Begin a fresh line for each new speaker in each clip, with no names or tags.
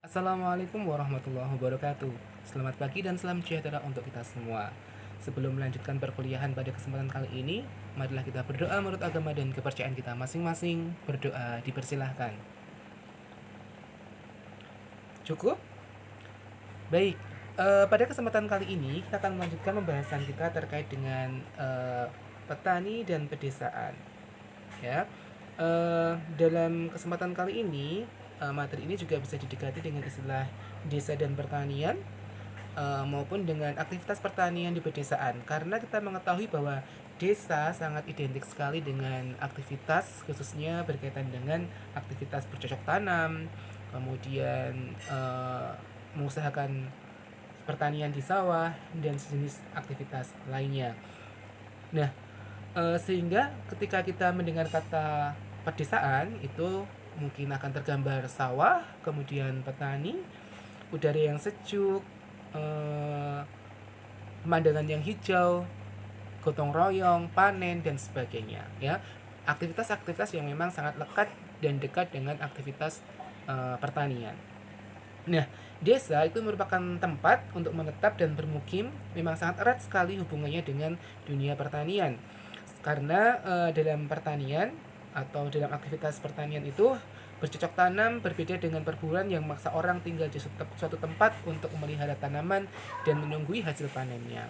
Assalamualaikum warahmatullahi wabarakatuh. Selamat pagi dan salam sejahtera untuk kita semua. Sebelum melanjutkan perkuliahan pada kesempatan kali ini, marilah kita berdoa menurut agama dan kepercayaan kita masing-masing. Berdoa dipersilahkan. Cukup? Baik. Pada kesempatan kali ini kita akan melanjutkan pembahasan kita terkait dengan petani dan pedesaan. Ya. Dalam kesempatan kali ini, materi ini juga bisa didekati dengan istilah desa dan pertanian, maupun dengan aktivitas pertanian di pedesaan, karena kita mengetahui bahwa desa sangat identik sekali dengan aktivitas, khususnya berkaitan dengan aktivitas bercocok tanam, kemudian mengusahakan pertanian di sawah dan sejenis aktivitas lainnya. Nah, sehingga ketika kita mendengar kata pedesaan itu mungkin akan tergambar sawah, kemudian petani, udara yang sejuk, eh, pemandangan yang hijau, gotong royong, panen dan sebagainya. Ya, aktivitas-aktivitas yang memang sangat lekat dan dekat dengan aktivitas pertanian. Nah, desa itu merupakan tempat untuk menetap dan bermukim, memang sangat erat sekali hubungannya dengan dunia pertanian. Karena dalam pertanian atau dalam aktivitas pertanian itu bercocok tanam berbeda dengan perburuan yang memaksa orang tinggal di suatu tempat untuk memelihara tanaman dan menunggui hasil panennya.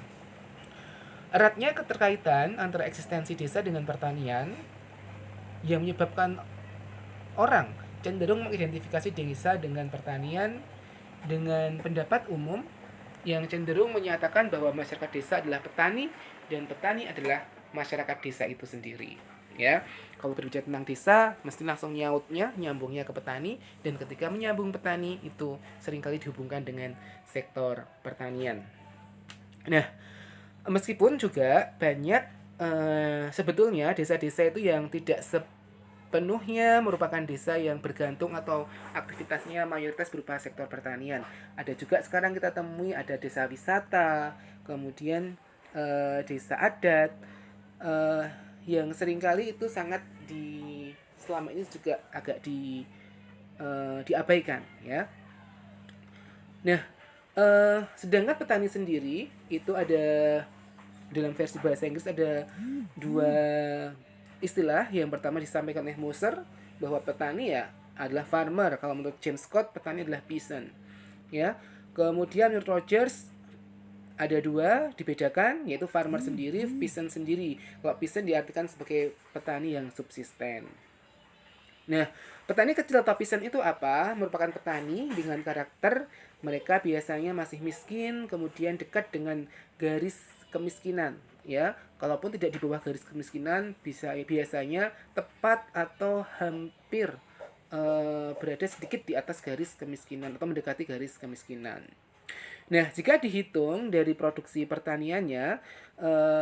Eratnya keterkaitan antara eksistensi desa dengan pertanian yang menyebabkan orang cenderung mengidentifikasi desa dengan pertanian dengan pendapat umum yang cenderung menyatakan bahwa masyarakat desa adalah petani dan petani adalah masyarakat desa itu sendiri. Ya, kalau berbicara tentang desa, mesti langsung nyambungnya ke petani, dan ketika menyambung petani itu seringkali dihubungkan dengan sektor pertanian. Nah, meskipun juga banyak sebetulnya desa-desa itu yang tidak sepenuhnya merupakan desa yang bergantung atau aktivitasnya mayoritas berupa sektor pertanian. Ada juga sekarang kita temui ada desa wisata, kemudian desa adat, eh, yang seringkali itu sangat selama ini juga agak diabaikan, ya. Nah, sedangkan petani sendiri itu ada dalam versi bahasa Inggris ada dua istilah. Yang pertama disampaikan oleh Moser bahwa petani ya adalah farmer. Kalau menurut James Scott, petani adalah peasant. Ya. Kemudian menurut Rogers ada dua dibedakan, yaitu farmer sendiri, peasant sendiri. Kalau peasant diartikan sebagai petani yang subsisten. Nah, petani kecil atau peasant itu apa? Merupakan petani dengan karakter mereka biasanya masih miskin, kemudian dekat dengan garis kemiskinan, ya. Kalaupun tidak di bawah garis kemiskinan, biasanya tepat atau hampir berada sedikit di atas garis kemiskinan atau mendekati garis kemiskinan. Nah, jika dihitung dari produksi pertaniannya,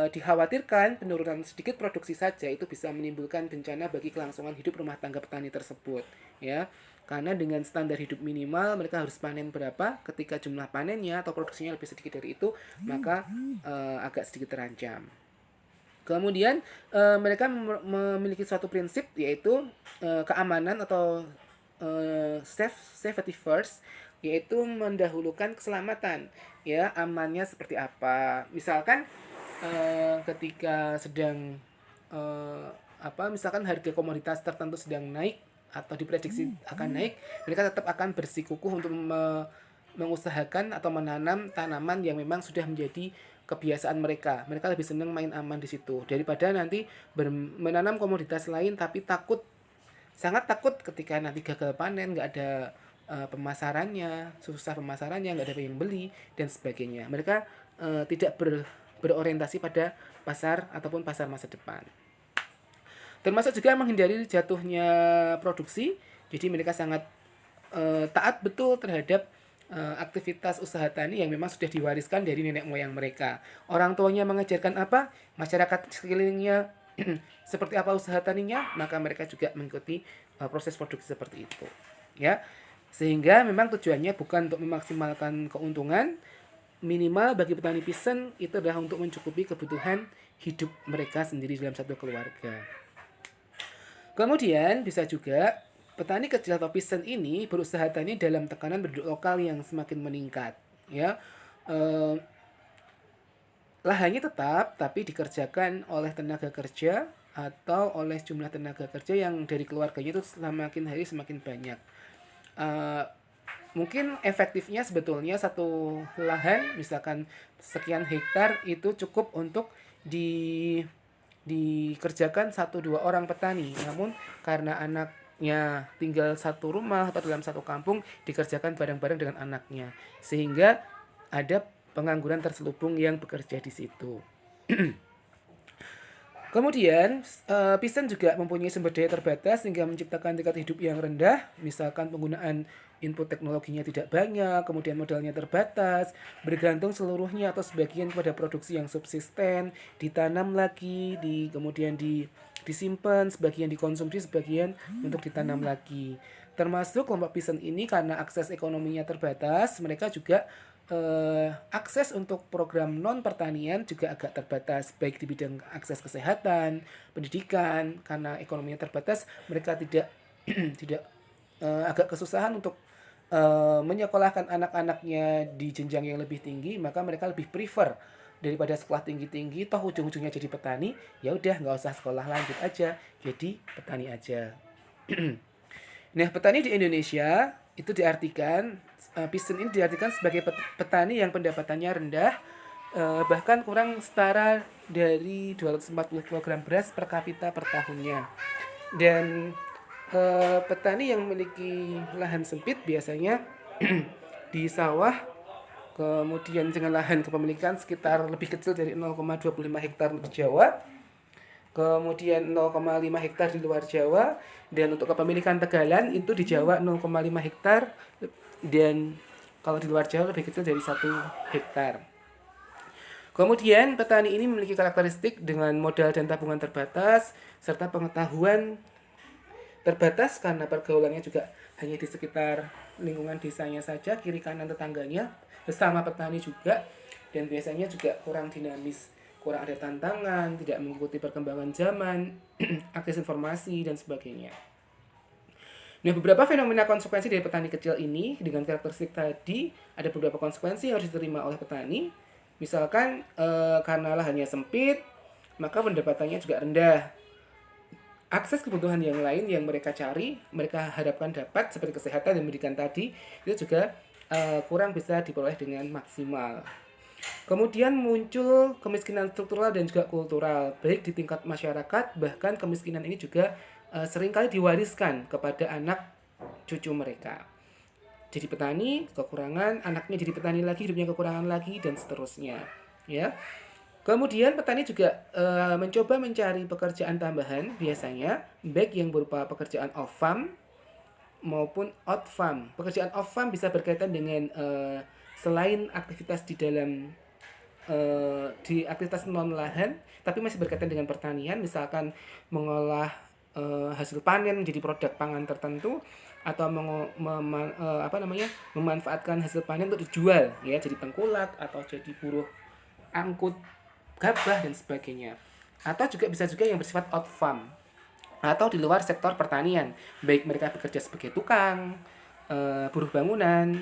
dikhawatirkan penurunan sedikit produksi saja itu bisa menimbulkan bencana bagi kelangsungan hidup rumah tangga petani tersebut, ya. Karena dengan standar hidup minimal mereka harus panen berapa, ketika jumlah panennya atau produksinya lebih sedikit dari itu, maka agak sedikit terancam. Kemudian mereka memiliki suatu prinsip, yaitu keamanan atau safety first, yaitu mendahulukan keselamatan. Ya, amannya seperti apa? Misalkan ketika sedang misalkan harga komoditas tertentu sedang naik atau diprediksi akan naik, mereka tetap akan bersikukuh untuk mengusahakan atau menanam tanaman yang memang sudah menjadi kebiasaan mereka. Mereka lebih senang main aman di situ daripada nanti menanam komoditas lain tapi sangat takut ketika nanti gagal panen, nggak ada pemasarannya, susah pemasarannya, nggak ada yang beli dan sebagainya. Mereka tidak berorientasi pada pasar ataupun pasar masa depan. Termasuk juga menghindari jatuhnya produksi. Jadi mereka sangat taat betul terhadap aktivitas usaha tani yang memang sudah diwariskan dari nenek moyang mereka. Orang tuanya mengajarkan apa, masyarakat sekelilingnya seperti apa usaha taninya, maka mereka juga mengikuti proses produksi seperti itu. Ya, sehingga memang tujuannya bukan untuk memaksimalkan keuntungan, minimal bagi petani pisang itu adalah untuk mencukupi kebutuhan hidup mereka sendiri dalam satu keluarga. Kemudian bisa juga petani kecil atau peasant ini berusaha tani dalam tekanan penduduk lokal yang semakin meningkat. Ya, eh, lahannya tetap, tapi dikerjakan oleh tenaga kerja atau oleh jumlah tenaga kerja yang dari keluarganya itu semakin hari semakin banyak. Eh, Mungkin efektifnya sebetulnya satu lahan misalkan sekian hektar itu cukup untuk di dikerjakan satu dua orang petani. Namun karena anaknya tinggal satu rumah atau dalam satu kampung dikerjakan bareng-bareng dengan anaknya, sehingga ada pengangguran terselubung yang bekerja di situ. Kemudian, Piston juga mempunyai sumber daya terbatas sehingga menciptakan tingkat hidup yang rendah, misalkan penggunaan input teknologinya tidak banyak, kemudian modalnya terbatas, bergantung seluruhnya atau sebagian pada produksi yang subsisten, ditanam lagi, kemudian disimpan, sebagian dikonsumsi, sebagian untuk ditanam lagi. Termasuk kelompok Piston ini karena akses ekonominya terbatas, mereka juga akses untuk program non pertanian juga agak terbatas, baik di bidang akses kesehatan, pendidikan. Karena ekonominya terbatas, mereka tidak tidak agak kesusahan untuk menyekolahkan anak-anaknya di jenjang yang lebih tinggi, maka mereka lebih prefer daripada sekolah tinggi-tinggi, toh ujung-ujungnya jadi petani, ya udah nggak usah sekolah lanjut aja, jadi petani aja. Nah, petani di Indonesia itu diartikan, Piston ini diartikan sebagai petani yang pendapatannya rendah, bahkan kurang setara dari 240 kg beras per kapita per tahunnya. Dan petani yang memiliki lahan sempit biasanya di sawah, kemudian dengan lahan kepemilikan sekitar lebih kecil dari 0,25 hektar di Jawa, kemudian 0,5 hektar di luar Jawa, dan untuk kepemilikan tegalan itu di Jawa 0,5 hektar, dan kalau di luar Jawa lebih kecil dari 1 hektar. Kemudian petani ini memiliki karakteristik dengan modal dan tabungan terbatas serta pengetahuan terbatas karena pergaulannya juga hanya di sekitar lingkungan desanya saja, kiri kanan tetangganya bersama petani juga, dan biasanya juga kurang dinamis, kurang ada tantangan, tidak mengikuti perkembangan zaman, akses informasi dan sebagainya. Nah, beberapa fenomena konsekuensi dari petani kecil ini dengan karakteristik tadi, ada beberapa konsekuensi yang harus diterima oleh petani. Misalkan karena lahannya sempit, maka pendapatannya juga rendah. Akses kebutuhan yang lain yang mereka cari, mereka harapkan dapat seperti kesehatan dan pendidikan tadi, itu juga kurang bisa diperoleh dengan maksimal. Kemudian muncul kemiskinan struktural dan juga kultural, baik di tingkat masyarakat, bahkan kemiskinan ini juga seringkali diwariskan kepada anak cucu mereka. Jadi petani kekurangan, anaknya jadi petani lagi, hidupnya kekurangan lagi, dan seterusnya. Ya. Kemudian petani juga mencoba mencari pekerjaan tambahan, biasanya baik yang berupa pekerjaan off farm maupun out farm. Pekerjaan off farm bisa berkaitan dengan selain aktivitas di dalam di aktivitas non lahan, tapi masih berkaitan dengan pertanian, misalkan mengolah hasil panen menjadi produk pangan tertentu, atau memanfaatkan hasil panen untuk dijual, ya, jadi tengkulak atau jadi buruh angkut gabah dan sebagainya. Atau juga bisa juga yang bersifat out farm atau di luar sektor pertanian, baik mereka bekerja sebagai tukang, buruh bangunan,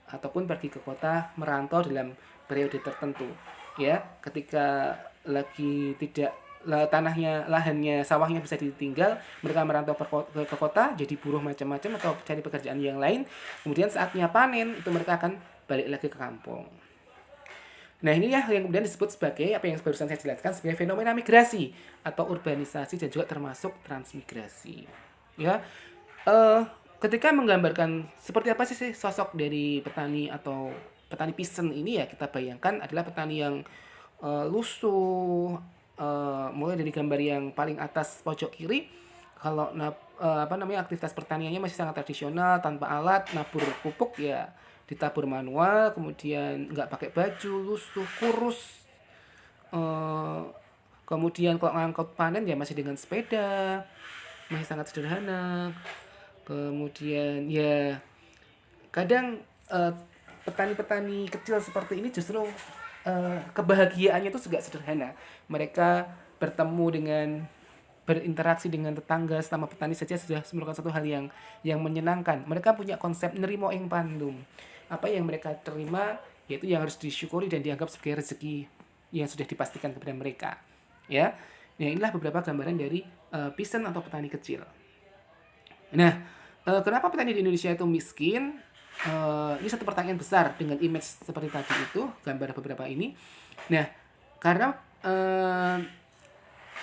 ataupun pergi ke kota merantau dalam periode tertentu. Ya, ketika lagi tidak tanahnya, lahannya, sawahnya bisa ditinggal, mereka merantau ke kota jadi buruh macam-macam atau cari pekerjaan yang lain. Kemudian saatnya panen itu mereka akan balik lagi ke kampung. Nah, ini ya yang kemudian disebut sebagai apa yang barusan saya jelaskan sebagai fenomena migrasi atau urbanisasi dan juga termasuk transmigrasi. Ya, ketika menggambarkan seperti apa sih sosok dari petani atau petani Piston ini, ya kita bayangkan adalah petani yang lusuh, mulai dari gambar yang paling atas pojok kiri, kalau aktivitas pertaniannya masih sangat tradisional tanpa alat, nabur pupuk ya ditabur manual, kemudian nggak pakai baju, lusuh, kurus. Eh, Kemudian kalau ngangkut panen ya masih dengan sepeda, masih sangat sederhana. Kemudian ya kadang petani-petani kecil seperti ini justru kebahagiaannya itu juga sederhana. Mereka bertemu dengan berinteraksi dengan tetangga sama petani saja sudah merupakan satu hal yang menyenangkan. Mereka punya konsep nerimo ing pandum. Apa yang mereka terima yaitu yang harus disyukuri dan dianggap sebagai rezeki yang sudah dipastikan kepada mereka. Ya. Nah, inilah beberapa gambaran dari peasant atau petani kecil. Nah, kenapa petani di Indonesia itu miskin? Ini satu pertanyaan besar dengan image seperti tadi itu, gambar beberapa ini. Nah, karena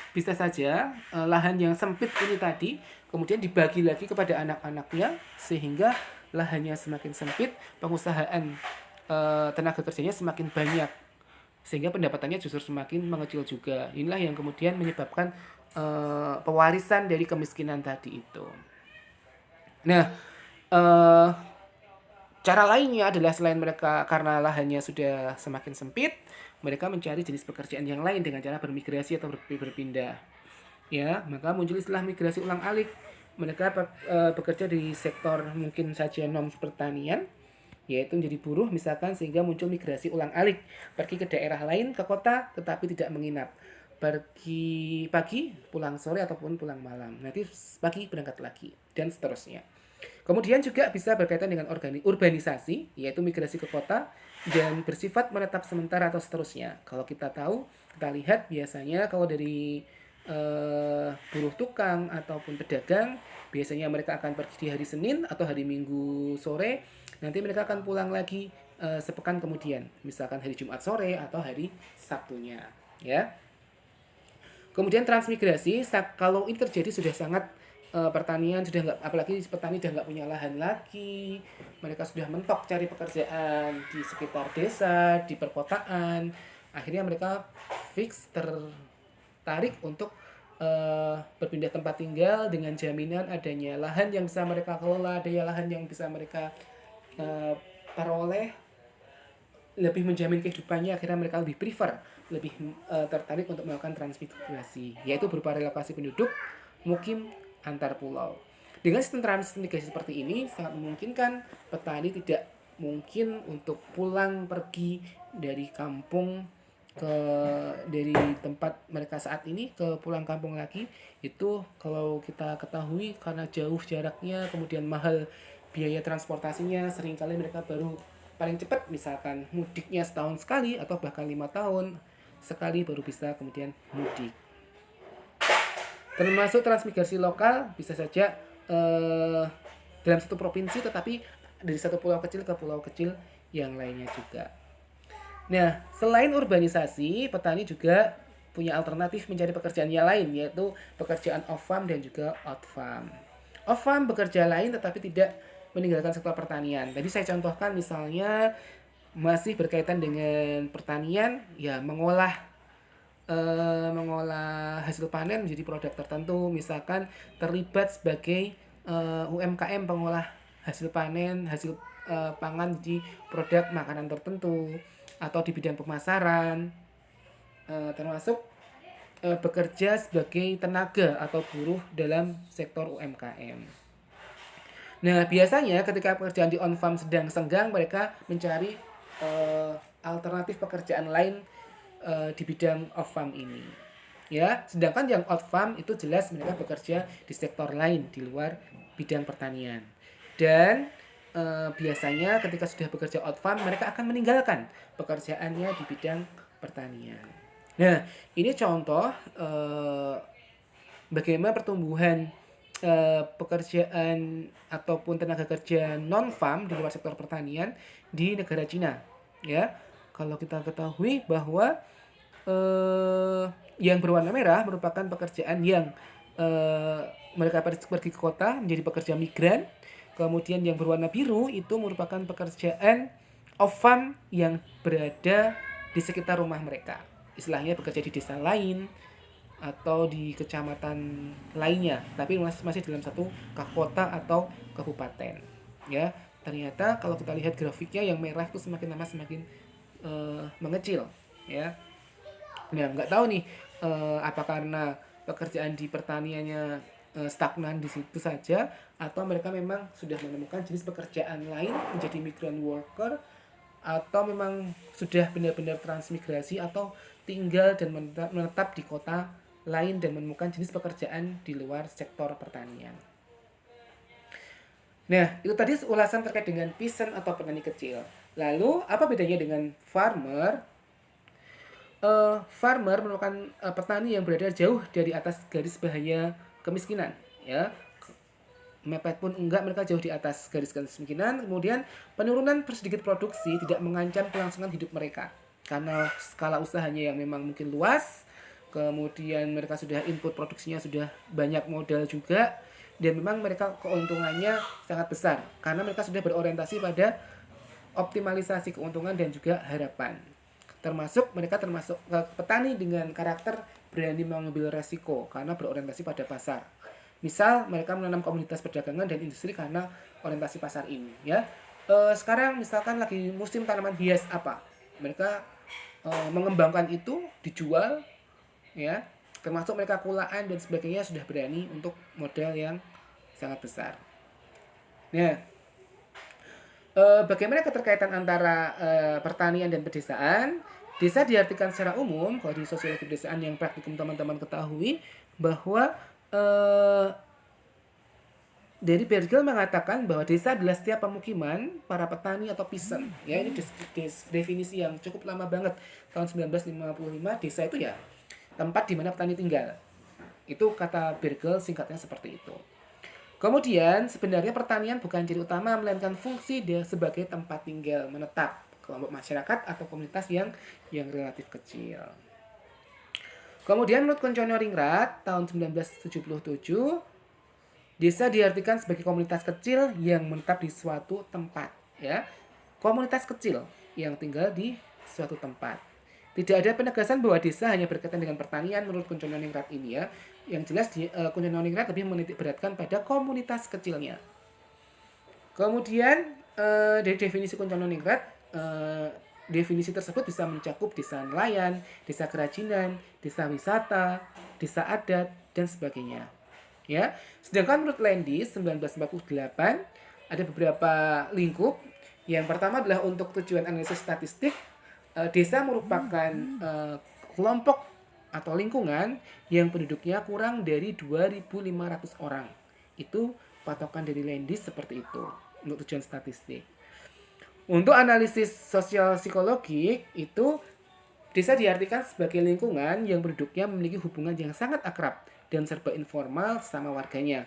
bisa saja lahan yang sempit ini tadi kemudian dibagi lagi kepada anak-anaknya sehingga lahannya semakin sempit, pengusahaan tenaga kerjanya semakin banyak sehingga pendapatannya justru semakin mengecil juga. Inilah yang kemudian menyebabkan pewarisan dari kemiskinan tadi itu. Nah, eh, cara lainnya adalah selain mereka karena lahannya sudah semakin sempit, mereka mencari jenis pekerjaan yang lain dengan cara bermigrasi atau berpindah. Ya, maka muncul istilah migrasi ulang-alik. Mereka bekerja di sektor mungkin saja non pertanian, yaitu menjadi buruh misalkan, sehingga muncul migrasi ulang-alik, pergi ke daerah lain, ke kota, tetapi tidak menginap. Pergi pagi, pulang sore ataupun pulang malam. Nanti pagi berangkat lagi dan seterusnya. Kemudian juga bisa berkaitan dengan urbanisasi, yaitu migrasi ke kota dan bersifat menetap sementara atau seterusnya. Kalau kita tahu, kita lihat biasanya kalau dari buruh tukang ataupun pedagang, biasanya mereka akan pergi di hari Senin atau hari Minggu sore, nanti mereka akan pulang lagi sepekan kemudian, misalkan hari Jumat sore atau hari Sabtunya, ya. Kemudian transmigrasi, kalau ini terjadi sudah sangat pertanian sudah nggak, apalagi petani sudah nggak punya lahan lagi, mereka sudah mentok cari pekerjaan di sekitar desa, di perkotaan, akhirnya mereka fix tertarik untuk berpindah tempat tinggal dengan jaminan adanya lahan yang bisa mereka kelola, adanya lahan yang bisa mereka peroleh, lebih menjamin kehidupannya. Akhirnya mereka lebih prefer, lebih tertarik untuk melakukan transmigrasi, yaitu berupa relokasi penduduk mukim antar pulau. Dengan sistem transmigrasi seperti ini sangat memungkinkan petani tidak mungkin untuk pulang pergi dari kampung ke dari tempat mereka saat ini ke pulang kampung lagi. Itu kalau kita ketahui karena jauh jaraknya, kemudian mahal biaya transportasinya, seringkali mereka baru paling cepat misalkan mudiknya setahun sekali atau bahkan 5 tahun sekali baru bisa kemudian mudik. Termasuk transmigrasi lokal bisa saja dalam satu provinsi, tetapi dari satu pulau kecil ke pulau kecil yang lainnya juga. Nah, selain urbanisasi, petani juga punya alternatif mencari pekerjaan yang lain, yaitu pekerjaan off farm dan juga out farm. Off farm bekerja lain tetapi tidak meninggalkan sektor pertanian. Tadi saya contohkan misalnya masih berkaitan dengan pertanian, ya mengolah hasil panen menjadi produk tertentu, misalkan terlibat sebagai UMKM pengolah hasil panen, hasil pangan di produk makanan tertentu, atau di bidang pemasaran, termasuk bekerja sebagai tenaga atau buruh dalam sektor UMKM. Nah, biasanya ketika pekerjaan di on farm sedang senggang, mereka mencari alternatif pekerjaan lain di bidang off farm ini. Ya, sedangkan yang out farm itu jelas mereka bekerja di sektor lain di luar bidang pertanian. Dan biasanya ketika sudah bekerja out farm, mereka akan meninggalkan pekerjaannya di bidang pertanian. Nah, ini contoh bagaimana pertumbuhan pekerjaan ataupun tenaga kerja non farm di luar sektor pertanian di negara Cina. Ya, kalau kita ketahui bahwa yang berwarna merah merupakan pekerjaan yang mereka pergi ke kota menjadi pekerja migran. Kemudian yang berwarna biru itu merupakan pekerjaan off farm yang berada di sekitar rumah mereka. Istilahnya bekerja di desa lain atau di kecamatan lainnya, tapi masih dalam satu kota atau kabupaten. Ya, ternyata kalau kita lihat grafiknya yang merah itu semakin lama semakin mengecil. Ya, nah nggak tahu nih apa karena pekerjaan di pertaniannya stagnan di situ saja, atau mereka memang sudah menemukan jenis pekerjaan lain menjadi migrant worker, atau memang sudah benar-benar transmigrasi atau tinggal dan menetap di kota lain dan menemukan jenis pekerjaan di luar sektor pertanian. Nah, itu tadi ulasan terkait dengan peasant atau petani kecil. Lalu, apa bedanya dengan farmer? Farmer merupakan petani yang berada jauh dari atas garis bahaya kemiskinan, ya. Mepet pun enggak, mereka jauh di atas garis kemiskinan. Kemudian penurunan sedikit produksi tidak mengancam kelangsungan hidup mereka karena skala usahanya yang memang mungkin luas. Kemudian mereka sudah input produksinya sudah banyak modal juga, dan memang mereka keuntungannya sangat besar karena mereka sudah berorientasi pada optimalisasi keuntungan dan juga harapan. Mereka termasuk petani dengan karakter berani mengambil resiko karena berorientasi pada pasar. Misal mereka menanam komunitas perdagangan dan industri karena orientasi pasar ini, ya. Sekarang misalkan lagi musim tanaman hias apa, mereka mengembangkan itu, dijual, ya. Termasuk mereka kulaan dan sebagainya, sudah berani untuk modal yang sangat besar. Nah, bagaimana keterkaitan antara pertanian dan pedesaan? Desa diartikan secara umum, kalau di sosiologi pedesaan yang praktikum teman-teman ketahui, bahwa dari Bergel mengatakan bahwa desa adalah setiap pemukiman para petani atau peasant. Ya, ini definisi yang cukup lama banget. Tahun 1955, desa itu ya tempat di mana petani tinggal. Itu kata Bergel, singkatnya seperti itu. Kemudian, sebenarnya pertanian bukan ciri utama, melainkan fungsi dia sebagai tempat tinggal menetap kelompok masyarakat atau komunitas yang relatif kecil. Kemudian menurut Konconyo-Ringrat tahun 1977, desa diartikan sebagai komunitas kecil yang menetap di suatu tempat, ya. Komunitas kecil yang tinggal di suatu tempat. Tidak ada penegasan bahwa desa hanya berkaitan dengan pertanian menurut Konconyo-Ringrat ini, ya. Yang jelas Konconyo-Ringrat lebih menitik beratkan pada komunitas kecilnya. Kemudian dari definisi Konconyo-Ringrat, definisi tersebut bisa mencakup desa nelayan, desa kerajinan, desa wisata, desa adat, dan sebagainya. Ya, sedangkan menurut Landis 1948 ada beberapa lingkup. Yang pertama adalah untuk tujuan analisis statistik, desa merupakan kelompok atau lingkungan yang penduduknya kurang dari 2.500 orang. Itu patokan dari Landis seperti itu untuk tujuan statistik. Untuk analisis sosial psikologi, itu desa diartikan sebagai lingkungan yang penduduknya memiliki hubungan yang sangat akrab dan serba informal sama warganya.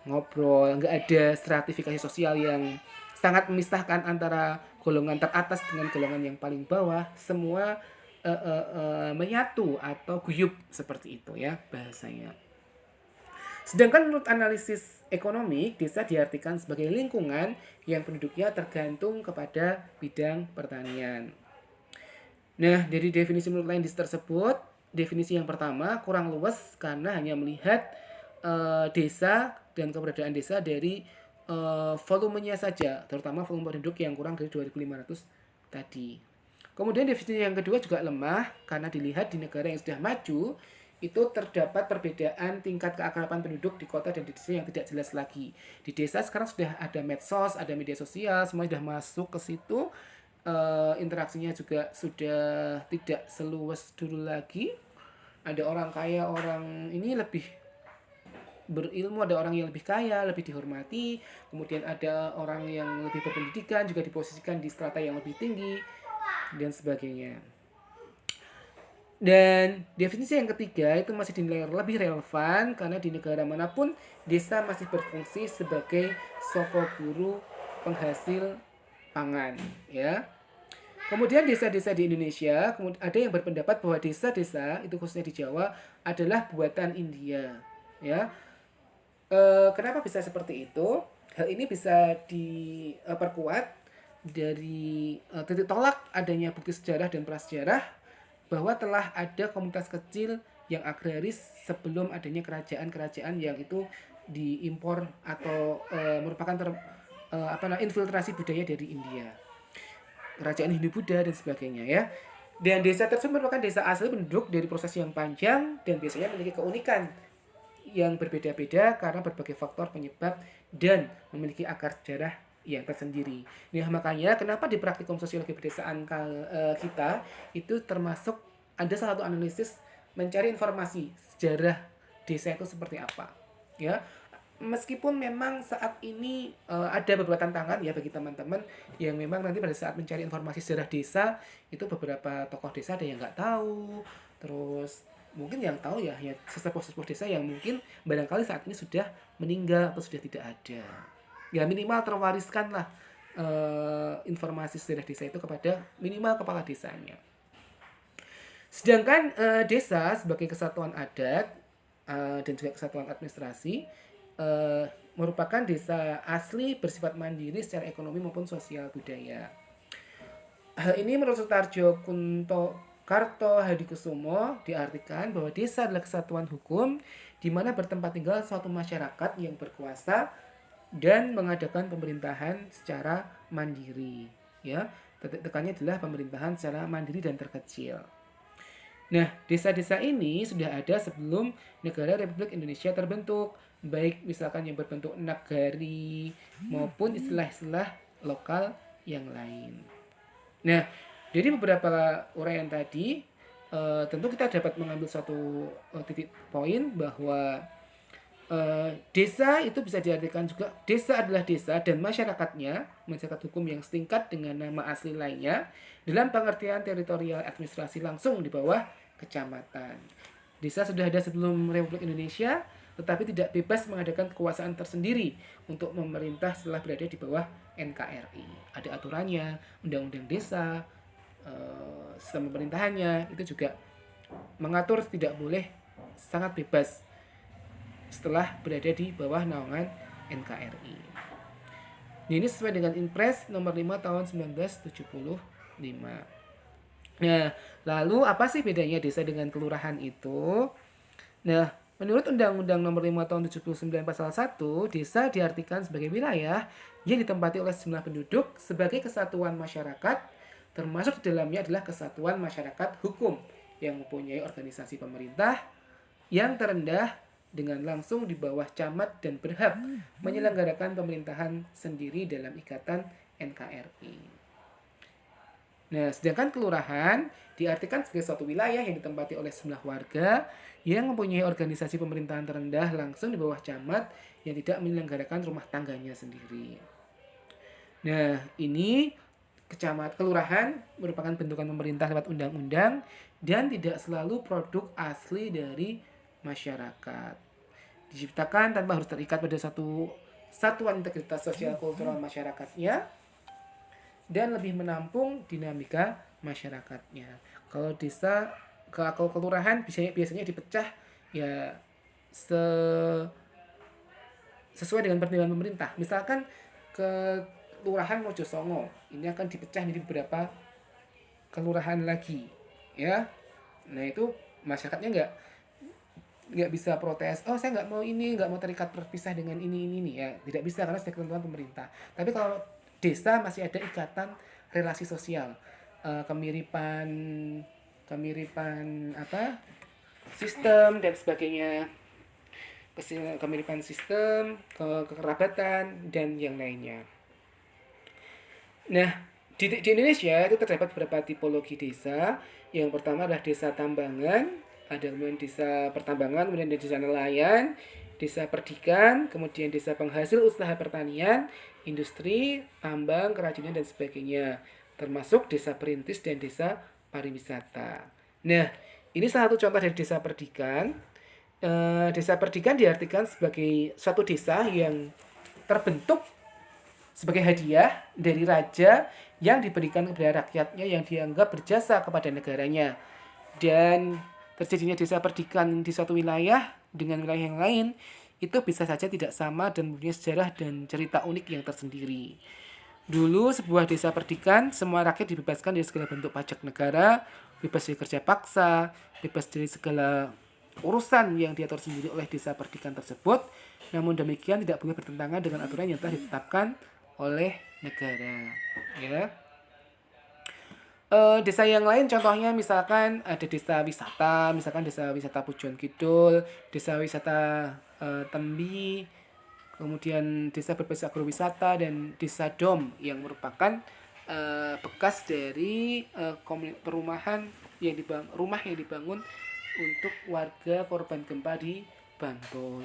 Ngobrol, nggak ada stratifikasi sosial yang sangat memisahkan antara golongan teratas dengan golongan yang paling bawah. Semua menyatu atau guyup seperti itu, ya bahasanya. Sedangkan menurut analisis ekonomi, desa diartikan sebagai lingkungan yang penduduknya tergantung kepada bidang pertanian. Nah, dari definisi menurut Landis tersebut, definisi yang pertama kurang luas karena hanya melihat desa dan keberadaan desa dari volumenya saja, terutama volume penduduk yang kurang dari 2.500 tadi. Kemudian definisi yang kedua juga lemah karena dilihat di negara yang sudah maju, itu terdapat perbedaan tingkat keakraban penduduk di kota dan di desa yang tidak jelas lagi. Di desa sekarang sudah ada medsos, ada media sosial, semua sudah masuk ke situ. Interaksinya juga sudah tidak seluas dulu lagi. Ada orang kaya, orang ini lebih berilmu, ada orang yang lebih kaya, lebih dihormati. Kemudian ada orang yang lebih berpendidikan, juga diposisikan di strata yang lebih tinggi, dan sebagainya. Dan definisi yang ketiga itu masih dinilai lebih relevan karena di negara manapun desa masih berfungsi sebagai soko guru penghasil pangan, ya. Kemudian desa-desa di Indonesia, ada yang berpendapat bahwa desa-desa itu khususnya di Jawa adalah buatan India, ya. Kenapa bisa seperti itu? Hal ini bisa diperkuat dari titik tolak adanya bukti sejarah dan prasejarah bahwa telah ada komunitas kecil yang agraris sebelum adanya kerajaan-kerajaan yang itu diimpor atau merupakan infiltrasi budaya dari India, kerajaan Hindu-Buddha dan sebagainya, ya. Dan desa tersebut merupakan desa asli penduduk dari proses yang panjang dan biasanya memiliki keunikan yang berbeda-beda karena berbagai faktor penyebab dan memiliki akar sejarah yang tersendiri. Nah, makanya kenapa di praktikum sosiologi pedesaan kita itu termasuk ada salah satu analisis mencari informasi sejarah desa itu seperti apa. Ya, meskipun memang saat ini ada beberapa tantangan ya bagi teman-teman yang memang nanti pada saat mencari informasi sejarah desa itu beberapa tokoh desa ada yang nggak tahu, terus mungkin yang tahu ya sesepuh-sesepuh desa yang mungkin barangkali saat ini sudah meninggal atau sudah tidak ada. Ya minimal terwariskan lah informasi sejarah desa itu kepada minimal kepala desanya. Sedangkan desa sebagai kesatuan adat dan juga kesatuan administrasi merupakan desa asli bersifat mandiri secara ekonomi maupun sosial budaya. Hal ini menurut Sutarjo Kunto Karto Hadikusumo diartikan bahwa desa adalah kesatuan hukum di mana bertempat tinggal suatu masyarakat yang berkuasa dan mengadakan pemerintahan secara mandiri. Ya, tekannya adalah pemerintahan secara mandiri dan terkecil. Nah, desa-desa ini sudah ada sebelum negara Republik Indonesia terbentuk, baik misalkan yang berbentuk nagari maupun istilah-istilah lokal yang lain. Nah, dari beberapa uraian tadi, tentu kita dapat mengambil satu titik poin bahwa desa itu bisa diartikan juga desa adalah desa dan masyarakatnya, masyarakat hukum yang setingkat dengan nama asli lainnya dalam pengertian teritorial administrasi langsung di bawah kecamatan. Desa sudah ada sebelum Republik Indonesia, tetapi tidak bebas mengadakan kekuasaan tersendiri untuk memerintah setelah berada di bawah NKRI. Ada aturannya, undang-undang desa, sistem pemerintahannya itu juga mengatur tidak boleh sangat bebas setelah berada di bawah naungan NKRI. Ini sesuai dengan Impres nomor 5 tahun 1975. Nah, lalu apa sih bedanya desa dengan kelurahan itu? Nah, menurut Undang-Undang nomor 5 tahun 79 pasal 1, desa diartikan sebagai wilayah yang ditempati oleh sejumlah penduduk sebagai kesatuan masyarakat, termasuk di dalamnya adalah kesatuan masyarakat hukum yang mempunyai organisasi pemerintah yang terendah dengan langsung di bawah camat dan berhak menyelenggarakan pemerintahan sendiri dalam ikatan NKRI. Nah, sedangkan kelurahan diartikan sebagai suatu wilayah yang ditempati oleh sejumlah warga yang mempunyai organisasi pemerintahan terendah langsung di bawah camat yang tidak menyelenggarakan rumah tangganya sendiri. Nah, ini kelurahan merupakan bentukan pemerintah lewat undang-undang dan tidak selalu produk asli dari masyarakat. Diciptakan tanpa harus terikat pada satu satuan integritas sosial kultural masyarakatnya dan lebih menampung dinamika masyarakatnya. Kalau kelurahan biasanya dipecah ya sesuai dengan pertimbangan pemerintah. Misalkan kelurahan Mojosongo ini akan dipecah menjadi beberapa kelurahan lagi, ya. Nah itu masyarakatnya nggak bisa protes, oh saya nggak mau terikat terpisah dengan ini ya, tidak bisa karena sudah ketentuan pemerintah. Tapi kalau desa masih ada ikatan relasi sosial, kemiripan sistem dan sebagainya, kemiripan sistem, kekerabatan dan yang lainnya. Nah, di Indonesia itu terdapat beberapa tipologi desa. Yang pertama adalah desa tambangan, ada kemudian desa pertambangan, kemudian desa nelayan, desa perdikan, kemudian desa penghasil usaha pertanian, industri, tambang, kerajinan dan sebagainya, termasuk desa perintis dan desa pariwisata. Nah, ini salah satu contoh dari desa perdikan. Desa perdikan diartikan sebagai suatu desa yang terbentuk sebagai hadiah dari raja yang diberikan kepada rakyatnya yang dianggap berjasa kepada negaranya. Dan terjadinya desa perdikan di suatu wilayah dengan wilayah yang lain itu bisa saja tidak sama dan mempunyai sejarah dan cerita unik yang tersendiri. Dulu sebuah desa perdikan, semua rakyat dibebaskan dari segala bentuk pajak negara, bebas dari kerja paksa, bebas dari segala urusan yang diatur sendiri oleh desa perdikan tersebut. Namun demikian tidak boleh bertentangan dengan aturan yang telah ditetapkan oleh negara. Ya. Desa yang lain contohnya misalkan ada desa wisata, misalkan desa wisata Pujon Kidul, desa wisata Tembi, kemudian desa berbasis agrowisata dan desa Dom yang merupakan bekas dari perumahan rumah yang dibangun untuk warga korban gempa di Bantul.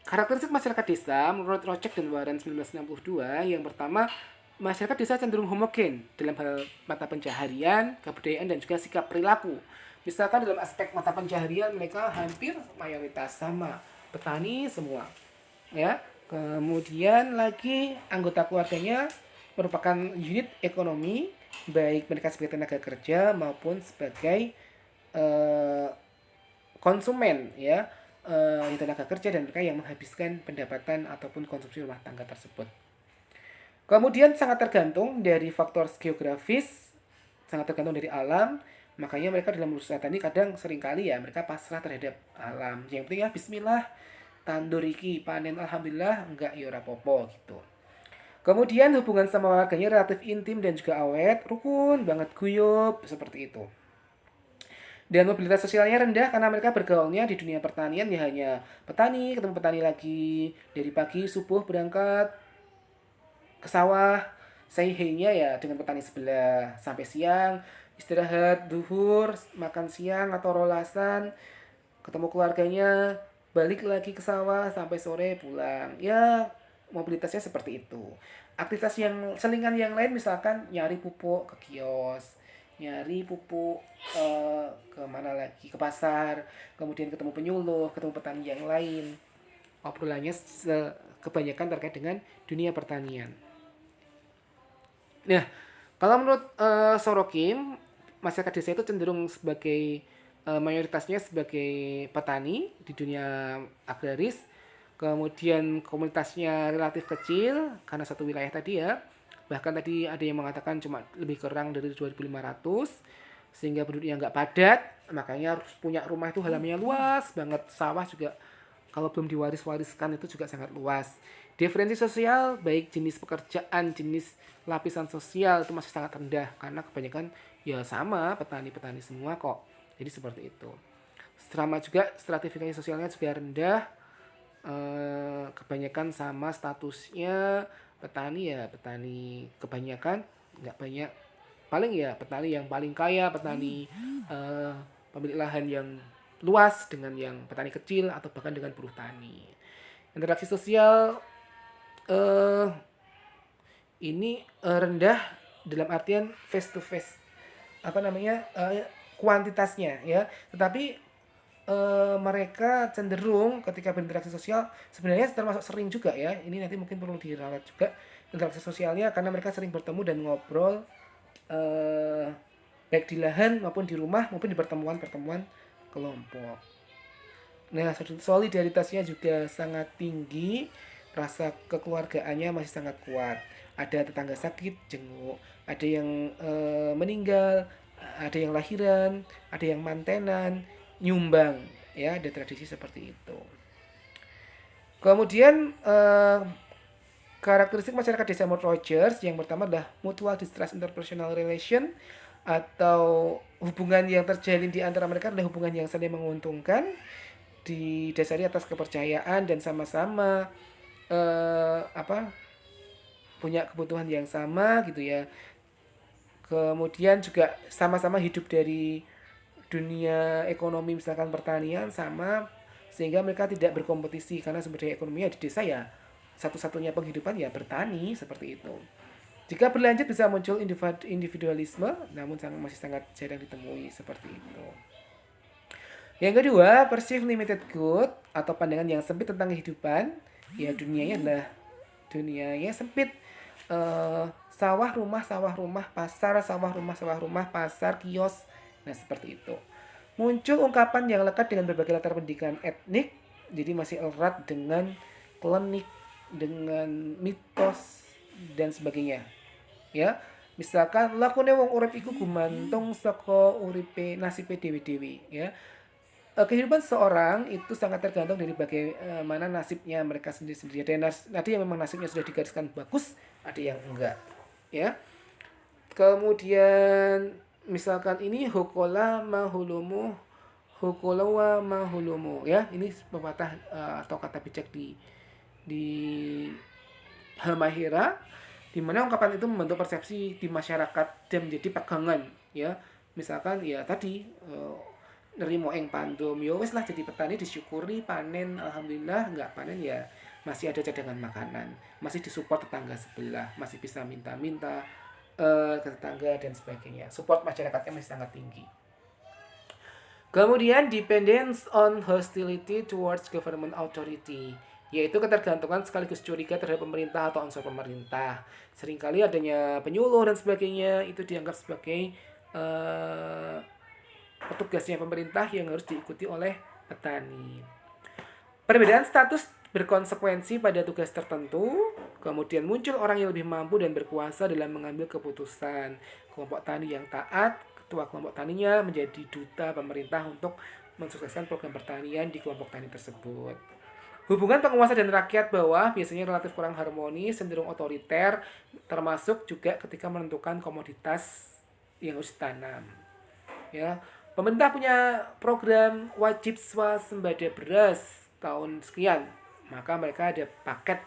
Karakteristik masyarakat desa menurut Rocek dan Warren 1962, yang pertama, masyarakat desa cenderung homogen dalam hal mata pencaharian, kebudayaan, dan juga sikap perilaku. Misalkan dalam aspek mata pencaharian mereka hampir mayoritas sama, petani semua. Ya. Kemudian lagi anggota keluarganya merupakan unit ekonomi, baik mereka sebagai tenaga kerja maupun sebagai eh, konsumen, ya, tenaga kerja dan mereka yang menghabiskan pendapatan ataupun konsumsi rumah tangga tersebut. Kemudian sangat tergantung dari faktor geografis, sangat tergantung dari alam. Makanya mereka dalam urusan tani kadang seringkali ya mereka pasrah terhadap alam. Yang penting ya bismillah, tandur iki panen alhamdulillah, enggak ya ora popo gitu. Kemudian hubungan sama warganya relatif intim dan juga awet, rukun banget, guyup seperti itu. Dan mobilitas sosialnya rendah karena mereka bergaulnya di dunia pertanian ya hanya petani ketemu petani lagi, dari pagi subuh berangkat ke sawah, sayhenya ya dengan petani sebelah, sampai siang istirahat duhur, makan siang atau rolasan, ketemu keluarganya, balik lagi ke sawah sampai sore pulang. Ya, mobilitasnya seperti itu. Aktivitas yang selingan yang lain misalkan nyari pupuk ke kios, nyari pupuk ke mana lagi, ke pasar, kemudian ketemu penyuluh, ketemu petani yang lain. Obrolannya kebanyakan terkait dengan dunia pertanian. Nah, kalau menurut Sorokin, masyarakat desa itu cenderung sebagai mayoritasnya sebagai petani di dunia agraris. Kemudian komunitasnya relatif kecil karena satu wilayah tadi ya. Bahkan tadi ada yang mengatakan cuma lebih kurang dari 2.500, sehingga penduduknya nggak padat. Makanya harus punya rumah itu halamannya luas banget. Sawah juga kalau belum diwaris-wariskan itu juga sangat luas. Diferensi sosial baik jenis pekerjaan, jenis lapisan sosial itu masih sangat rendah karena kebanyakan ya sama petani-petani semua kok. Jadi seperti itu. Sama juga stratifikasi sosialnya juga rendah. Kebanyakan sama statusnya petani ya petani, kebanyakan nggak banyak, paling ya petani yang paling kaya, petani pemilik lahan yang luas dengan yang petani kecil atau bahkan dengan buruh tani. Interaksi sosial ini rendah dalam artian face to face, apa namanya, kuantitasnya ya, tetapi mereka cenderung ketika berinteraksi sosial sebenarnya termasuk sering juga ya, ini nanti mungkin perlu diralat juga interaksi sosialnya karena mereka sering bertemu dan ngobrol baik di lahan maupun di rumah maupun di pertemuan-pertemuan kelompok. Nah, solidaritasnya juga sangat tinggi, rasa kekeluargaannya masih sangat kuat. Ada tetangga sakit, jenguk, ada yang meninggal, ada yang lahiran, ada yang mantenan, nyumbang, ya ada tradisi seperti itu. Kemudian karakteristik masyarakat desa menurut Rogers yang pertama adalah mutual distrust interpersonal relation, atau hubungan yang terjalin di antara mereka adalah hubungan yang saling menguntungkan, didasari atas kepercayaan dan sama-sama punya kebutuhan yang sama gitu ya. Kemudian juga sama-sama hidup dari dunia ekonomi misalkan pertanian sama, sehingga mereka tidak berkompetisi karena sumber daya ekonominya di desa ya satu-satunya penghidupan ya bertani seperti itu. Jika berlanjut bisa muncul individualisme, namun masih sangat jarang ditemui seperti itu. Yang kedua, perceive limited good atau pandangan yang sempit tentang kehidupan. Ya dunianya sempit. Sawah rumah, pasar, sawah rumah, pasar, kios. Nah, seperti itu. Muncul ungkapan yang lekat dengan berbagai latar pendidikan etnik, jadi masih erat dengan klinik, dengan mitos dan sebagainya. Ya, misalkan lakune wong urip iku gumantung saka uripe nasibe dewi-dewi ya. Kehidupan seorang itu sangat tergantung dari bagaimana nasibnya mereka sendiri-sendiri. Ada yang memang nasibnya sudah digariskan bagus, ada yang enggak ya. Kemudian misalkan ini hukola mahulumu, hukolawa mahulumu ya, ini pepatah atau kata bijak di Halmahera, di mana ungkapan itu membentuk persepsi di masyarakat dan menjadi pegangan ya Misalkan ya tadi nerimo ing pandum, ya wis lah jadi petani disyukuri, panen alhamdulillah, nggak panen ya masih ada cadangan makanan, masih disupport tetangga sebelah, masih bisa minta-minta ke tetangga dan sebagainya. Support masyarakatnya masih sangat tinggi. Kemudian dependence on hostility towards government authority, yaitu ketergantungan sekaligus curiga terhadap pemerintah atau unsur pemerintah. Seringkali adanya penyuluh dan sebagainya itu dianggap sebagai petugasnya pemerintah yang harus diikuti oleh petani. Perbedaan status berkonsekuensi pada tugas tertentu, kemudian muncul orang yang lebih mampu dan berkuasa dalam mengambil keputusan. Kelompok tani yang taat, ketua kelompok taninya menjadi duta pemerintah untuk mensukseskan program pertanian di kelompok tani tersebut. Hubungan penguasa dan rakyat bawah biasanya relatif kurang harmonis, cenderung otoriter, termasuk juga ketika menentukan komoditas yang harus ditanam. Ya, pemerintah punya program wajib swasembada beras tahun sekian, maka mereka ada paket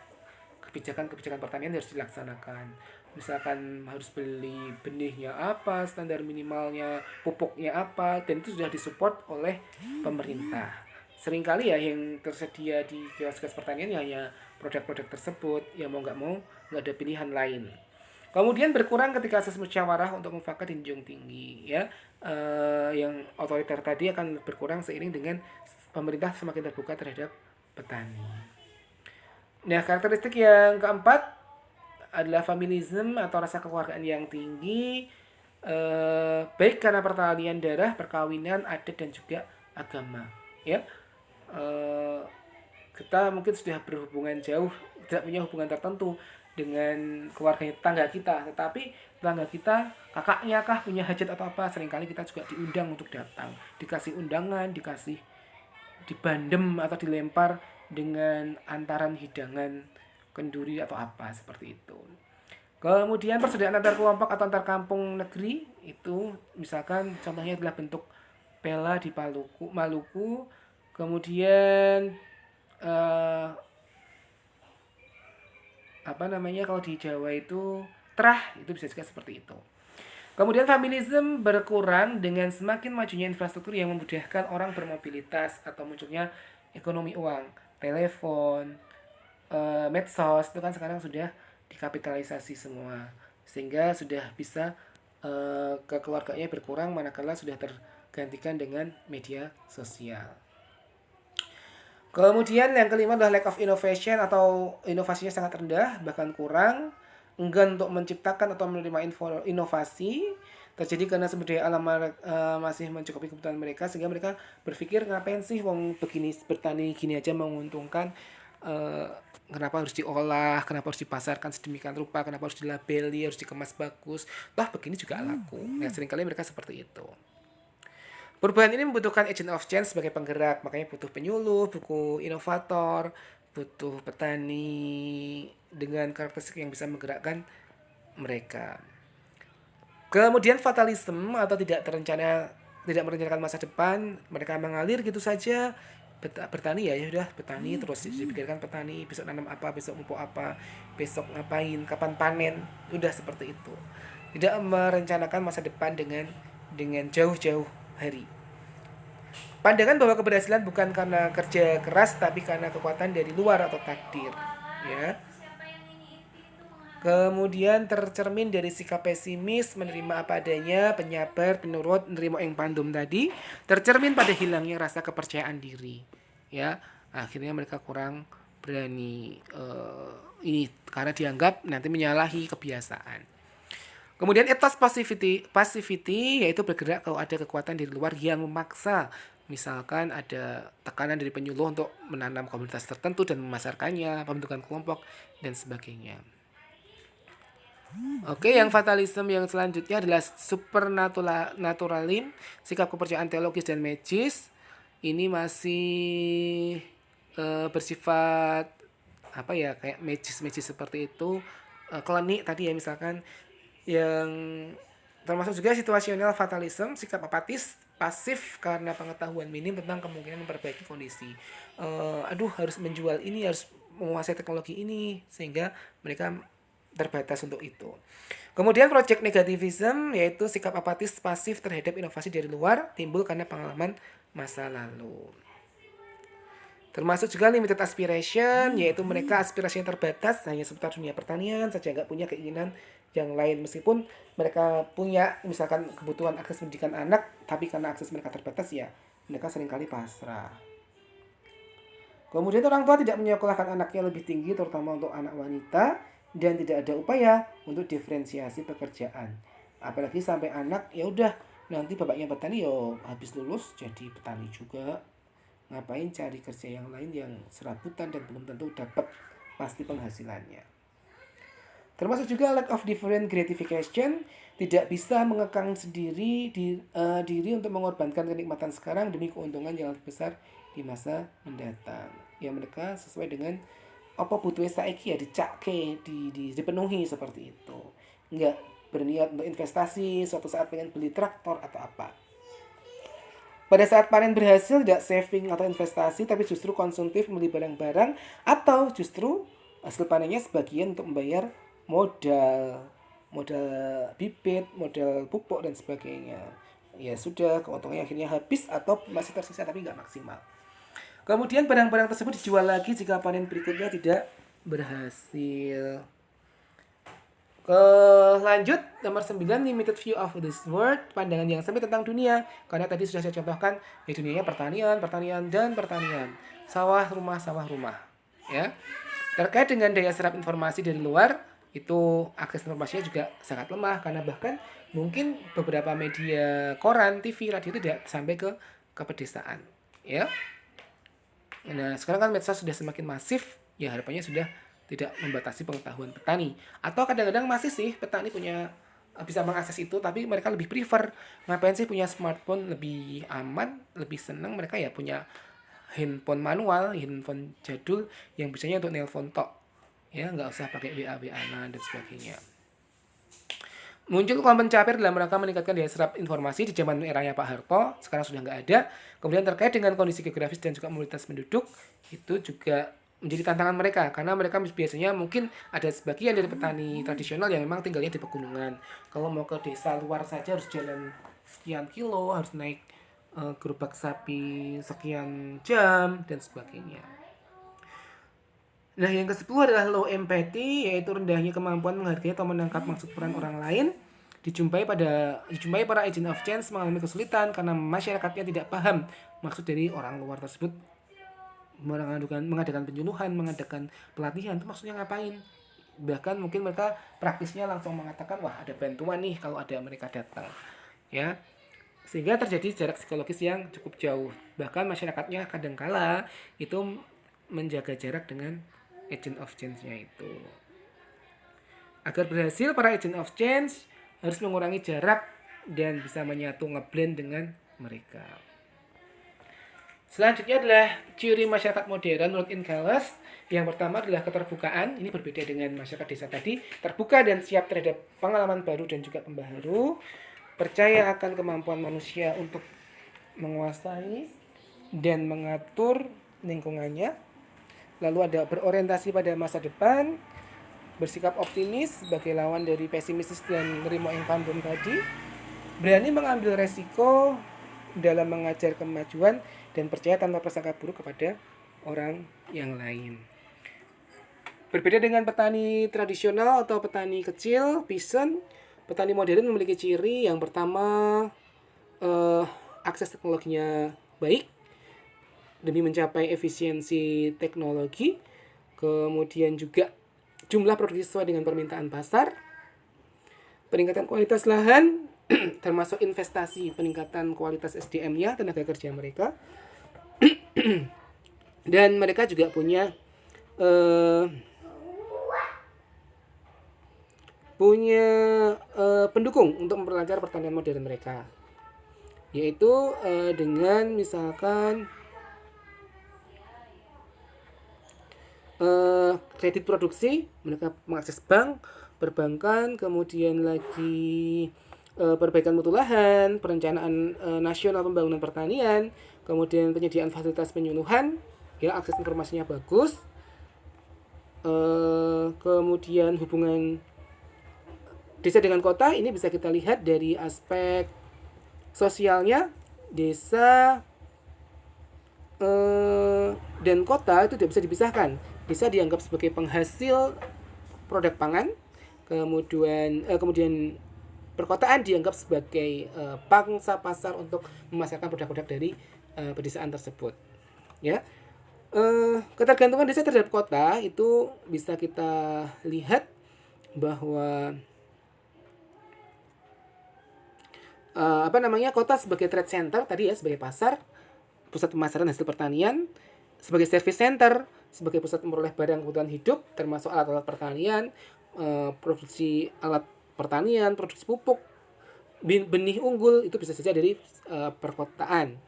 kebijakan-kebijakan pertanian yang harus dilaksanakan. Misalkan harus beli benihnya apa, standar minimalnya, pupuknya apa, dan itu sudah disupport oleh pemerintah. Seringkali ya yang tersedia di kios-kios pertanian hanya produk-produk tersebut, ya mau nggak mau nggak ada pilihan lain. Kemudian berkurang ketika asas musyawarah untuk mufakat dijunjung tinggi, ya. Yang otoriter tadi akan berkurang seiring dengan pemerintah semakin terbuka terhadap petani. Nah, karakteristik yang keempat adalah familisme atau rasa kekeluargaan yang tinggi, baik karena pertalian darah, perkawinan, adat dan juga agama. Ya, kita mungkin sudah berhubungan jauh, tidak punya hubungan tertentu dengan keluarga tetangga kita, tetapi tetangga kita kakaknya kah punya hajat atau apa, seringkali kita juga diundang untuk datang, dikasih undangan, dikasih dibandem atau dilempar dengan antaran hidangan kenduri atau apa seperti itu. Kemudian persediaan antar kelompok atau antar kampung negeri itu misalkan contohnya adalah bentuk pela di Maluku, kemudian kalau di Jawa itu terah, itu bisa juga seperti itu. Kemudian familisme berkurang dengan semakin majunya infrastruktur yang memudahkan orang bermobilitas atau munculnya ekonomi uang, telepon, medsos itu kan sekarang sudah dikapitalisasi semua, sehingga sudah bisa kekeluarganya berkurang manakala sudah tergantikan dengan media sosial. Kemudian yang kelima adalah lack of innovation atau inovasinya sangat rendah, bahkan kurang, enggan untuk menciptakan atau menerima inovasi, terjadi karena sumber daya alam masih mencukupi kebutuhan mereka, sehingga mereka berpikir ngapain sih wong begini bertani gini aja menguntungkan, kenapa harus diolah, kenapa harus dipasarkan sedemikian rupa, kenapa harus dilabeli, harus dikemas bagus, toh begini juga laku. Nah, seringkali mereka seperti itu. Perubahan ini membutuhkan agent of change sebagai penggerak, makanya butuh penyuluh, butuh inovator, butuh petani dengan karakteristik yang bisa menggerakkan mereka. Kemudian fatalisme atau tidak merencanakan masa depan, mereka mengalir gitu saja. Bertani ya sudah bertani, terus dipikirkan petani besok nanam apa, besok pupuk apa, besok ngapain, kapan panen, udah seperti itu. Tidak merencanakan masa depan dengan jauh-jauh hari. Pandangan bahwa keberhasilan bukan karena kerja keras tapi karena kekuatan dari luar atau takdir, ya. Kemudian tercermin dari sikap pesimis, menerima apa adanya, penyabar, penurut, nerimo ing pandum tadi, tercermin pada hilangnya rasa kepercayaan diri, ya. Akhirnya mereka kurang berani ini karena dianggap nanti menyalahi kebiasaan. Kemudian etos passivity yaitu bergerak kalau ada kekuatan dari luar yang memaksa. Misalkan ada tekanan dari penyuluh untuk menanam komunitas tertentu dan memasarkannya, pembentukan kelompok, dan sebagainya. Oke, yang fatalisme yang selanjutnya adalah supernaturalism, sikap kepercayaan teologis dan magis. Ini masih bersifat kayak magis seperti itu, klinik tadi ya, misalkan yang termasuk juga situasional fatalism, sikap apatis, pasif karena pengetahuan minim tentang kemungkinan memperbaiki kondisi. Harus menjual ini, harus menguasai teknologi ini, sehingga mereka terbatas untuk itu. Kemudian project negativism yaitu sikap apatis pasif terhadap inovasi dari luar timbul karena pengalaman masa lalu. Termasuk juga limited aspiration, yaitu mereka aspirasinya terbatas hanya seputar dunia pertanian saja, nggak punya keinginan yang lain. Meskipun mereka punya misalkan kebutuhan akses pendidikan anak, tapi karena akses mereka terbatas ya mereka seringkali pasrah. Kemudian orang tua tidak menyekolahkan anaknya lebih tinggi, terutama untuk anak wanita, dan tidak ada upaya untuk diferensiasi pekerjaan. Apalagi sampai anak ya udah nanti bapaknya petani yo habis lulus jadi petani juga. Ngapain cari kerja yang lain yang serabutan dan belum tentu dapat pasti penghasilannya. Termasuk juga lack of different gratification, tidak bisa mengekang sendiri diri untuk mengorbankan kenikmatan sekarang demi keuntungan yang lebih besar di masa mendatang. Ya mereka sesuai dengan apa butuhnya saiki ya dicake, dipenuhi seperti itu. Enggak berniat untuk investasi, suatu saat pengen beli traktor atau apa. Pada saat panen berhasil tidak saving atau investasi tapi justru konsumtif membeli barang-barang atau justru hasil panennya sebagian untuk membayar modal bibit, modal pupuk dan sebagainya. Ya sudah, keuntungannya akhirnya habis atau masih tersisa tapi nggak maksimal. Kemudian barang-barang tersebut dijual lagi jika panen berikutnya tidak berhasil. Lanjut nomor 9, limited view of this world, pandangan yang sempit tentang dunia. Karena tadi sudah saya contohkan, ya dunianya pertanian, sawah rumah, ya. Terkait dengan daya serap informasi dari luar, itu akses informasinya juga sangat lemah karena bahkan mungkin beberapa media koran, TV, radio tidak sampai ke pedesaan, ya. Nah, sekarang kan medsos sudah semakin masif, ya harapannya sudah tidak membatasi pengetahuan petani. Atau kadang-kadang masih sih petani punya bisa mengakses itu, tapi mereka lebih prefer ngapain sih punya smartphone, lebih aman, lebih senang mereka ya punya handphone manual, handphone jadul yang bisanya untuk nelpon tok. Ya, nggak usah pakai WA-WA dan sebagainya. Muncul kelompok pencapir dalam rangka meningkatkan daya serap informasi di zaman eranya Pak Harto, sekarang sudah nggak ada. Kemudian terkait dengan kondisi geografis dan juga mobilitas penduduk, itu juga menjadi tantangan mereka karena mereka biasanya mungkin ada sebagian dari petani tradisional yang memang tinggalnya di pegunungan. Kalau mau ke desa luar saja harus jalan sekian kilo, harus naik gerobak sapi sekian jam dan sebagainya. Nah, yang ke-10 adalah low empathy, yaitu rendahnya kemampuan menghargai atau menangkap maksud peran orang lain. Dijumpai para agent of change mengalami kesulitan karena masyarakatnya tidak paham maksud dari orang luar tersebut. Mengadakan penyuluhan, mengadakan pelatihan, itu maksudnya ngapain? Bahkan mungkin mereka praktisnya langsung mengatakan, wah ada bantuan nih kalau ada mereka datang, ya. Sehingga terjadi jarak psikologis yang cukup jauh. Bahkan masyarakatnya kadangkala itu menjaga jarak dengan agent of change-nya itu. Agar berhasil, para agent of change harus mengurangi jarak dan bisa menyatu, ngeblend dengan mereka. Selanjutnya adalah ciri masyarakat modern menurut Incalus. Yang pertama adalah keterbukaan. Ini berbeda dengan masyarakat desa tadi. Terbuka dan siap terhadap pengalaman baru dan juga pembaharu. Percaya akan kemampuan manusia untuk menguasai dan mengatur lingkungannya. Lalu ada berorientasi pada masa depan, bersikap optimis sebagai lawan dari pesimistis dan nerimo yang pandem tadi, berani mengambil resiko dalam mengajar kemajuan dan percaya tanpa prasangka buruk kepada orang yang lain. Berbeda dengan petani tradisional atau petani kecil, peasant, petani modern memiliki ciri yang pertama akses teknologinya baik demi mencapai efisiensi teknologi, kemudian juga jumlah produksi sesuai dengan permintaan pasar, peningkatan kualitas lahan, termasuk investasi peningkatan kualitas SDM-nya, tenaga kerja mereka, dan mereka juga punya pendukung untuk memperlancar pertanian modern mereka, yaitu dengan misalkan kredit produksi, mereka mengakses bank, perbankan, kemudian lagi perbaikan mutu lahan, perencanaan nasional pembangunan pertanian, kemudian penyediaan fasilitas penyuluhan, ya akses informasinya bagus, Kemudian hubungan desa dengan kota ini bisa kita lihat dari aspek sosialnya. Desa dan kota itu tidak bisa dipisahkan. Desa dianggap sebagai penghasil produk pangan, kemudian perkotaan dianggap sebagai pangsa pasar untuk memasarkan produk-produk dari pedesaan tersebut. Ya, ketergantungan desa terhadap kota itu bisa kita lihat bahwa kota sebagai trade center tadi ya, sebagai pasar, pusat pemasaran hasil pertanian, sebagai service center, sebagai pusat memperoleh barang kebutuhan hidup termasuk alat-alat pertanian, produksi alat pertanian, produksi pupuk, benih unggul itu bisa saja dari perkotaan.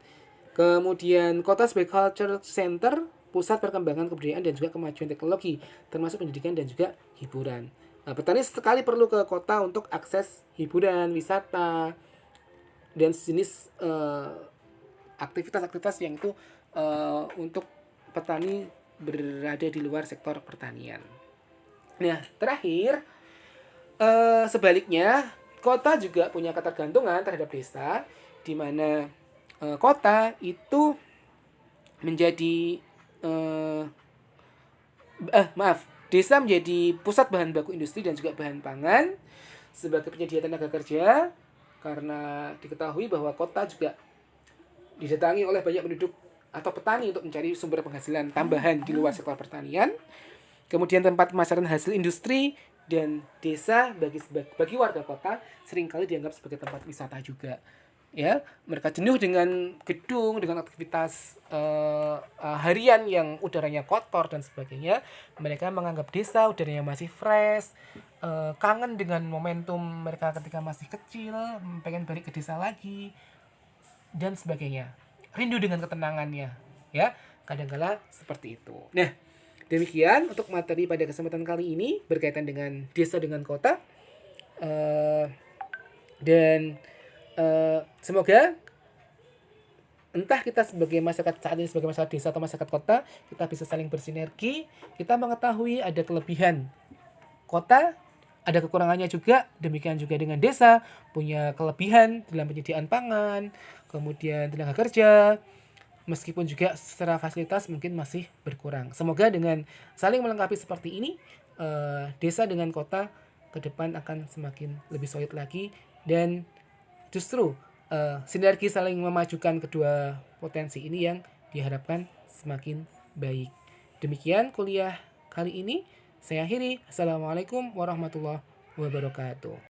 Kemudian kota sebagai culture center, pusat perkembangan kebudayaan dan juga kemajuan teknologi, termasuk pendidikan dan juga hiburan. Petani sekali perlu ke kota untuk akses hiburan, wisata, dan sejenis aktivitas-aktivitas yang itu untuk petani berada di luar sektor pertanian. Nah, terakhir, sebaliknya, kota juga punya ketergantungan terhadap desa, di mana kota itu menjadi desa menjadi pusat bahan baku industri dan juga bahan pangan sebagai penyedia tenaga kerja, karena diketahui bahwa kota juga didatangi oleh banyak penduduk atau petani untuk mencari sumber penghasilan tambahan di luar sektor pertanian. Kemudian tempat pemasaran hasil industri, dan desa bagi warga kota seringkali dianggap sebagai tempat wisata juga. Ya, mereka jenuh dengan gedung, dengan aktivitas harian yang udaranya kotor dan sebagainya. Mereka menganggap desa udaranya masih fresh, kangen dengan momentum mereka ketika masih kecil, pengen balik ke desa lagi dan sebagainya. Rindu dengan ketenangannya, ya. Kadang-kala seperti itu. Nah, demikian untuk materi pada kesempatan kali ini berkaitan dengan desa dengan kota. Dan semoga entah kita sebagai masyarakat saat ini, sebagai masyarakat desa atau masyarakat kota, kita bisa saling bersinergi. Kita mengetahui ada kelebihan kota, ada kekurangannya juga. Demikian juga dengan desa, punya kelebihan dalam penyediaan pangan, kemudian tenaga kerja, meskipun juga secara fasilitas mungkin masih berkurang. Semoga dengan saling melengkapi seperti ini, desa dengan kota ke depan akan semakin lebih solid lagi, dan justru sinergi saling memajukan kedua potensi ini yang diharapkan semakin baik. Demikian kuliah kali ini. Saya akhiri. Assalamualaikum warahmatullahi wabarakatuh.